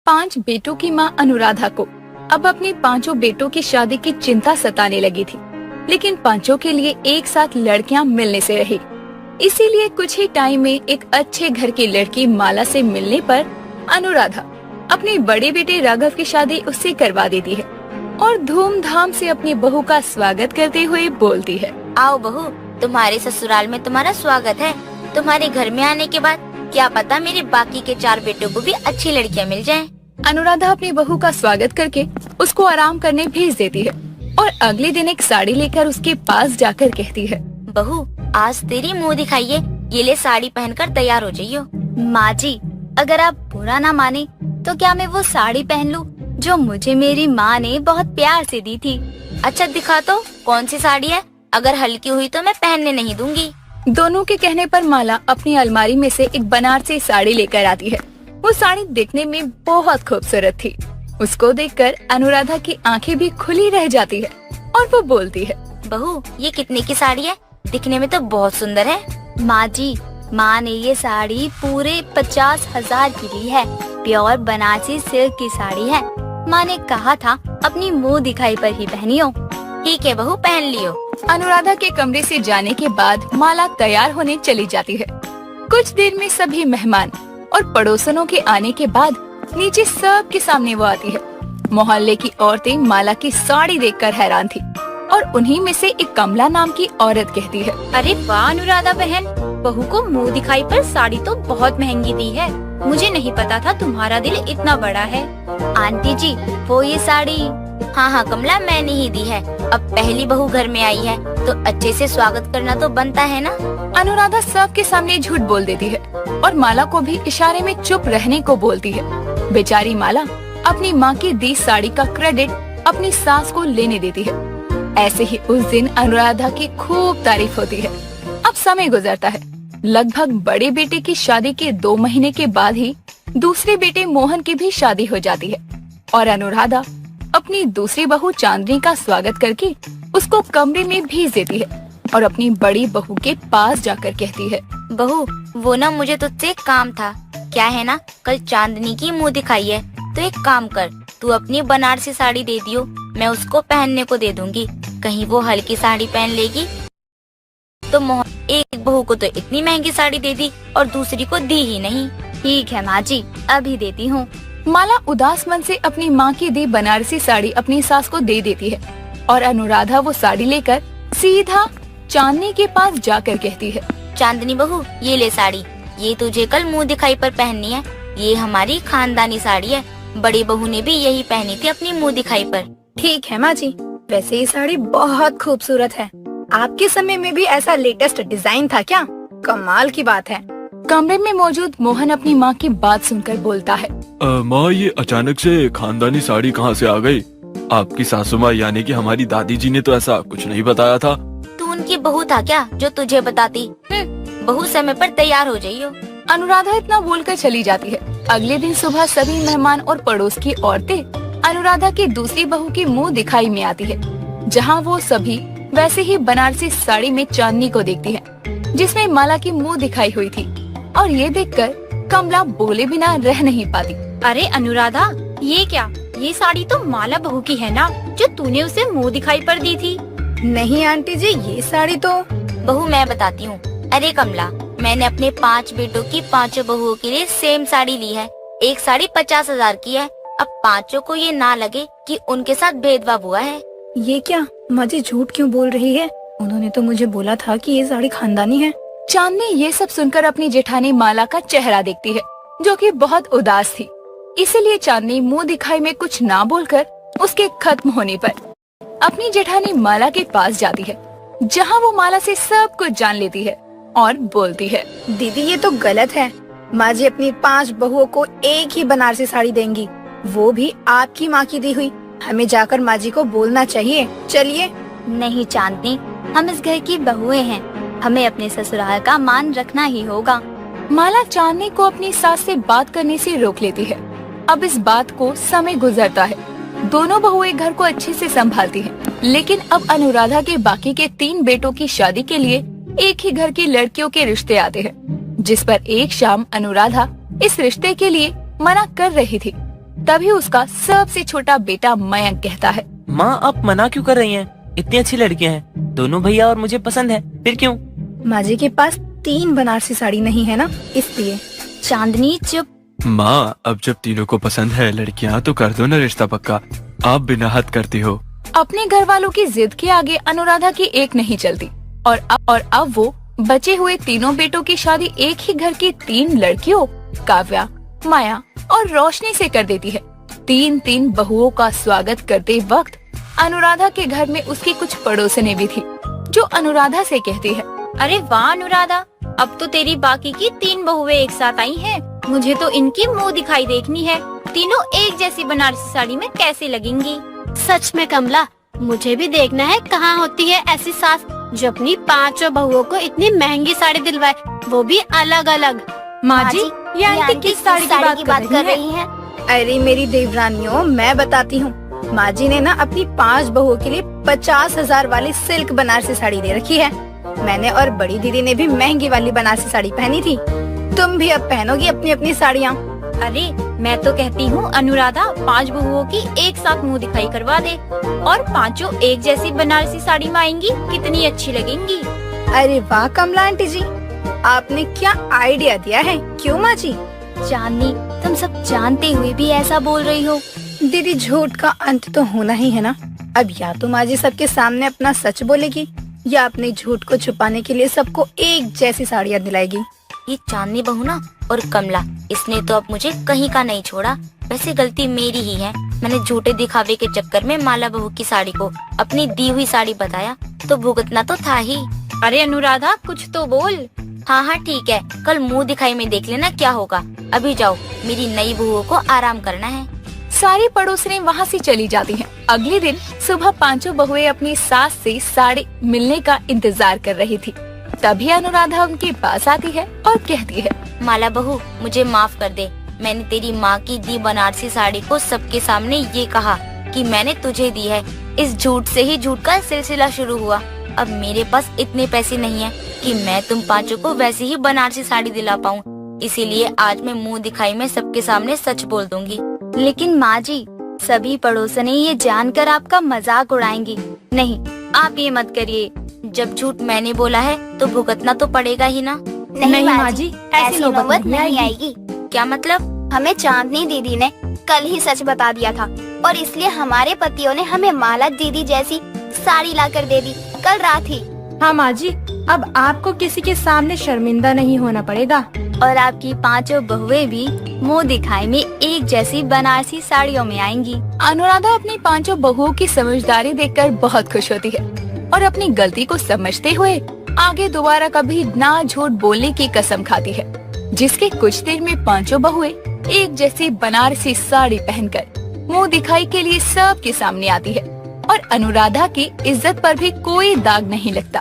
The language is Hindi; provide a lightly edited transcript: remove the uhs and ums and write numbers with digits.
5 बेटों की मां अनुराधा को अब अपने पांचों बेटों की शादी की चिंता सताने लगी थी, लेकिन पांचों के लिए एक साथ लड़कियां मिलने से रही। इसीलिए कुछ ही टाइम में एक अच्छे घर की लड़की माला से मिलने पर अनुराधा अपने बड़े बेटे राघव की शादी उससे करवा देती है और धूमधाम से अपनी बहू का स्वागत करते हुए बोलती है, आओ बहू, तुम्हारे ससुराल में तुम्हारा स्वागत है। तुम्हारे घर में आने के बाद क्या पता मेरे बाकी के 4 बेटों को भी अच्छी लड़कियां मिल जाएं। अनुराधा अपनी बहू का स्वागत करके उसको आराम करने भेज देती है और अगले दिन एक साड़ी लेकर उसके पास जाकर कहती है, बहू, आज तेरी मुंह दिखाइए, ये ले साड़ी पहनकर तैयार हो जाइयो। माँ जी, अगर आप बुरा ना माने तो क्या मैं वो साड़ी पहन लूं जो मुझे मेरी माँ ने बहुत प्यार से दी थी। अच्छा दिखा तो, कौन सी साड़ी है? अगर हल्की हुई तो मैं पहनने नहीं दूंगी। दोनों के कहने पर माला अपनी अलमारी में से एक बनारसी साड़ी लेकर आती है। वो साड़ी दिखने में बहुत खूबसूरत थी। उसको देखकर अनुराधा की आंखें भी खुली रह जाती है और वो बोलती है, बहू, ये कितने की साड़ी है? दिखने में तो बहुत सुंदर है। माँ जी, माँ ने ये साड़ी पूरे 50,000 की ली है। प्योर बनारसी सिल्क की साड़ी है। माँ ने कहा था अपनी मुंह दिखाई पर ही पहनियो। ठीक है बहू, पहन लियो। अनुराधा के कमरे से जाने के बाद माला तैयार होने चली जाती है। कुछ देर में सभी मेहमान और पड़ोसनों के आने के बाद नीचे सबके सामने वो आती है। मोहल्ले की औरतें माला की साड़ी देखकर हैरान थी और उन्हीं में से एक कमला नाम की औरत कहती है, अरे वाह अनुराधा बहन, बहू को मुंह दिखाई पर साड़ी तो बहुत महंगी दी है। मुझे नहीं पता था तुम्हारा दिल इतना बड़ा है। आंटी जी, वो ये साड़ी, हाँ कमला, मैंने ही दी है। अब पहली बहू घर में आई है तो अच्छे से स्वागत करना तो बनता है ना। अनुराधा सबके सामने झूठ बोल देती है और माला को भी इशारे में चुप रहने को बोलती है। बेचारी माला अपनी माँ की दी साड़ी का क्रेडिट अपनी सास को लेने देती है। ऐसे ही उस दिन अनुराधा की खूब तारीफ होती है। अब समय गुजरता है। लगभग बड़े बेटे की शादी के 2 महीने के बाद ही दूसरे बेटे मोहन की भी शादी हो जाती है और अनुराधा अपनी दूसरी बहू चांदनी का स्वागत करके उसको कमरे में भेज देती है और अपनी बड़ी बहू के पास जाकर कहती है, बहू, वो ना मुझे तुझसे एक काम था। क्या है ना, कल चांदनी की मुंह दिखाई है, तो एक काम कर, तू अपनी बनारसी साड़ी दे दियो, मैं उसको पहनने को दे दूंगी। कहीं वो हल्की साड़ी पहन लेगी तो मोहन एक बहू को तो इतनी महंगी साड़ी दे दी और दूसरी को दी ही नहीं। ठीक है माँ जी, अभी देती हूँ। माला उदास मन से अपनी माँ की दी बनारसी साड़ी अपनी सास को दे देती है और अनुराधा वो साड़ी लेकर सीधा चांदनी के पास जाकर कहती है, चांदनी बहू, ये ले साड़ी, ये तुझे कल मुंह दिखाई पर पहननी है। ये हमारी खानदानी साड़ी है। बड़ी बहू ने भी यही पहनी थी अपनी मुंह दिखाई पर। ठीक है माँ जी, वैसे ये साड़ी बहुत खूबसूरत है। आपके समय में भी ऐसा लेटेस्ट डिजाइन था क्या? कमाल की बात है। कमरे में मौजूद मोहन अपनी माँ की बात सुनकर बोलता है, माँ, ये अचानक से खानदानी साड़ी कहाँ से आ गई? आपकी सासू माँ यानी कि हमारी दादी जी ने तो ऐसा कुछ नहीं बताया था। तू उनकी बहू था क्या जो तुझे बताती? बहू, समय पर तैयार हो जाइयो। अनुराधा इतना बोलकर चली जाती है। अगले दिन सुबह सभी मेहमान और पड़ोस की औरतें अनुराधा की दूसरी बहू की मुंह दिखाई में आती है, जहां वो सभी वैसे ही बनारसी साड़ी में चांदनी को देखती है जिसमें माला की मुंह दिखाई हुई थी। और ये देखकर कमला बोले बिना रह नहीं पाती। अरे अनुराधा, ये क्या? ये साड़ी तो माला बहू की है ना, जो तूने उसे मुंह दिखाई पर दी थी। नहीं आंटी जी, ये साड़ी तो। बहू, मैं बताती हूँ। अरे कमला, मैंने अपने 5 बेटों की 5 बहुओं के लिए सेम साड़ी ली है। एक साड़ी 50,000 की है। अब 5 को ये ना लगे कि उनके साथ भेदभाव हुआ है। ये क्या माँ जी झूठ क्यों बोल रही है? उन्होंने तो मुझे बोला था कि ये साड़ी खानदानी है। चांदनी ये सब सुनकर अपनी जेठानी माला का चेहरा देखती है, जो कि बहुत उदास थी। इसीलिए चांदनी मुंह दिखाई में कुछ ना बोलकर उसके खत्म होने पर अपनी जेठानी माला के पास जाती है, जहां वो माला से सब कुछ जान लेती है और बोलती है, दीदी ये तो गलत है। माँ जी अपनी 5 बहुओं को एक ही बनारसी साड़ी देंगी, वो भी आपकी माँ की दी हुई। हमें जाकर माँ जी को बोलना चाहिए। चलिए। नहीं चांदनी, हम इस घर की बहुएं हैं, हमें अपने ससुराल का मान रखना ही होगा। माला चांदनी को अपनी सास से बात करने से रोक लेती है। अब इस बात को समय गुजरता है। दोनों बहुएं घर को अच्छे से संभालती हैं, लेकिन अब अनुराधा के बाकी के 3 बेटों की शादी के लिए एक ही घर की लड़कियों के रिश्ते आते हैं, जिस पर एक शाम अनुराधा इस रिश्ते के लिए मना कर रही थी, तभी उसका सबसे छोटा बेटा मयंक कहता है, माँ आप मना क्यों कर रही हैं? इतनी अच्छी लड़कियाँ हैं, दोनों भैया और मुझे पसंद है, फिर क्यों? माँ जी के पास 3 बनारसी साड़ी नहीं है ना, इसलिए। चांदनी चुप। माँ अब जब तीनों को पसंद है लड़कियाँ तो कर दो ना रिश्ता पक्का, आप बिना हद करती हो। अपने घर वालों की जिद के आगे अनुराधा की एक नहीं चलती और अब वो बचे हुए तीनों बेटों की शादी एक ही घर की 3 लड़कियों काव्या, माया और रोशनी से कर देती है। 3 बहुओं का स्वागत करते वक्त अनुराधा के घर में उसकी कुछ पड़ोसने भी थी, जो अनुराधा से कहती है, अरे वाह अनुराधा, अब तो तेरी बाकी की 3 बहुएं एक साथ आई हैं। मुझे तो इनकी मुंह दिखाई देखनी है, तीनों एक जैसी बनारसी साड़ी में कैसे लगेंगी। सच में कमला, मुझे भी देखना है कहाँ होती है ऐसी सास जो अपनी 5 बहुओं को इतनी महंगी साड़ी दिलवाए, वो भी अलग अलग। माँ जी, ये आंटी किस साड़ी की बात कर रही है? अरे मेरी देवरानियों, मैं बताती हूँ। माँ जी ने ना अपनी 5 बहुओं के लिए 50,000 वाली सिल्क बनारसी साड़ी दे रखी है। मैंने और बड़ी दीदी ने भी महंगी वाली बनारसी साड़ी पहनी थी। तुम भी अब पहनोगी अपनी अपनी साड़ियाँ। अरे मैं तो कहती हूँ अनुराधा 5 बहुओं की एक साथ मुंह दिखाई करवा दे और 5 एक जैसी बनारसी साड़ी में आएंगी, कितनी अच्छी लगेंगी। अरे वाह कमला आंटी जी, आपने क्या आइडिया दिया है। क्यों माँ जी? चांदनी, तुम सब जानते हुए भी ऐसा बोल रही हो। दीदी झूठ का अंत तो होना ही है ना। अब या तो माँ जी सबके सामने अपना सच बोलेगी या अपने झूठ को छुपाने के लिए सबको एक जैसी साड़ियाँ दिलाएगी। ये चांदनी बहू ना और कमला, इसने तो अब मुझे कहीं का नहीं छोड़ा। वैसे गलती मेरी ही है, मैंने झूठे दिखावे के चक्कर में माला बहू की साड़ी को अपनी दी हुई साड़ी बताया, तो भुगतना तो था ही। अरे अनुराधा कुछ तो बोल। हाँ ठीक है, कल मुंह दिखाई में देख लेना क्या होगा। अभी जाओ, मेरी नई बहुओं को आराम करना है। सारी पड़ोसनें वहाँ से चली जाती हैं। अगले दिन सुबह 5 बहुएं अपनी सास से साड़ी मिलने का इंतजार कर रही थी। तभी अनुराधा उनके पास आती है और कहती है, माला बहू मुझे माफ कर दे, मैंने तेरी माँ की दी बनारसी साड़ी को सबके सामने ये कहा कि मैंने तुझे दी है। इस झूठ से ही झूठ का सिलसिला शुरू हुआ। अब मेरे पास इतने पैसे नहीं है कि मैं तुम 5 को वैसी ही बनारसी साड़ी दिला पाऊँ, इसीलिए आज मैं मुंह दिखाई में सबके सामने सच बोल दूंगी। लेकिन माँ जी, सभी पड़ोसने ये जानकर आपका मजाक उड़ाएंगी। नहीं, आप ये मत करिए। जब झूठ मैंने बोला है तो भुगतना तो पड़ेगा ही ना। नहीं माँ जी, ऐसी नौबत नहीं आएगी। क्या मतलब? हमें चांदनी दीदी ने कल ही सच बता दिया था और इसलिए हमारे पतियों ने हमें माला दीदी जैसी साड़ी लाकर दे दी कल रात ही। हाँ माँ जी, अब आपको किसी के सामने शर्मिंदा नहीं होना पड़ेगा। और आपकी 5 बहुएं भी मुंह दिखाई में एक जैसी बनारसी साड़ियों में आएंगी। अनुराधा अपनी 5 बहुओं की समझदारी देखकर बहुत खुश होती है और अपनी गलती को समझते हुए आगे दोबारा कभी ना झूठ बोलने की कसम खाती है। जिसके कुछ देर में 5 बहुएं एक जैसी बनारसी साड़ी पहनकर मुंह दिखाई के लिए सबके सामने आती है और अनुराधा की इज्जत पर भी कोई दाग नहीं लगता।